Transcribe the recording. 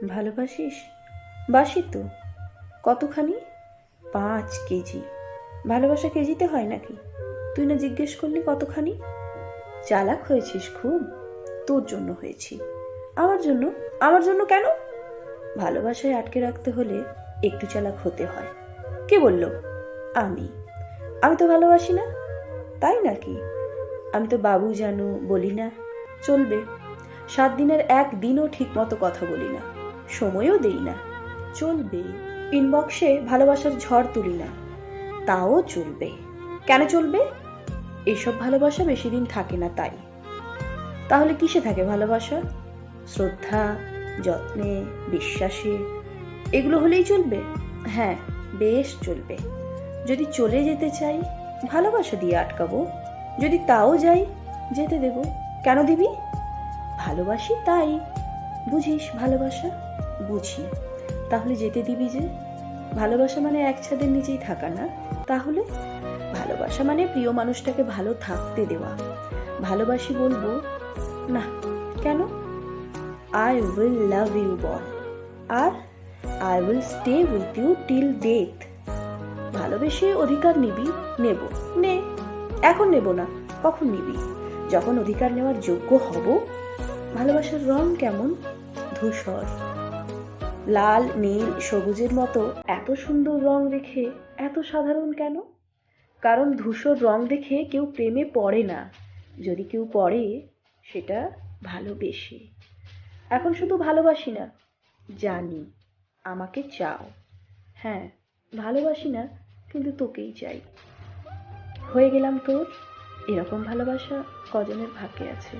ভালোবাসিস? বাসি তো। কতখানি? 5 কেজি। ভালোবাসা কেজিতে হয় নাকি? তুই না জিজ্ঞেস করলি কতখানি? চালাক হয়েছিস খুব। তোর জন্য হয়েছি। আমার জন্য? আমার জন্য কেন? ভালোবাসায় আটকে রাখতে হলে একটু চালাক হতে হয়। কে বলল? আমি। আমি তো ভালোবাসি না। তাই নাকি? আমি তো বাবু জানু বলি না। চলবে। 7 দিনের একদিনও ঠিক মতো কথা বলি না, সময়ও দেই না। চলবে। ইনবক্সে ভালোবাসার ঝড় তুলি না, তাও চলবে। কেন চলবে? এসব ভালোবাসা বেশি দিন থাকে না তাই। তাহলে কিসে থাকে ভালোবাসা? শ্রদ্ধা, যত্নে, বিশ্বাসে। এগুলো হলেই চলবে? হ্যাঁ, বেশ চলবে। যদি চলে যেতে চাই, ভালোবাসা দিয়ে আটকাবো। যদি তাও যাই, যেতে দেব। কেন দিবি? ভালোবাসি তাই। বুঝিস ভালোবাসা? বুঝি। তাহলে যেতে দিবি যে? ভালোবাসা মানে এক ছাদের নিচেই থাকা না। তাহলে ভালোবাসা মানে প্রিয় মানুষটাকে ভালো থাকতে দেওয়া। ভালোবাসি বলবো না। কেন? আই উইল লাভ ইউ বল। আর I will stay with you till death. ভালোবেসে অধিকার নিবি? নেব। নে। এখন নেব না। কখন নিবি? যখন অধিকার নেওয়ার যোগ্য হব। ভালোবাসার রং কেমন? ধূসর। লাল, নীল, সবুজের মতো এত সুন্দর রং দেখে এত সাধারণ কেন? কারণ ধূসর রং দেখে কেউ প্রেমে পড়ে না। যদি কেউ পড়ে, সেটা ভালোবেসে। এখন শুধু ভালোবাসি না, জানি আমাকে চাও। হ্যাঁ, ভালোবাসি না, কিন্তু তোকেই চাই। হয়ে গেলাম তোর। এরকম ভালোবাসা কজনের ভাগ্যে আছে?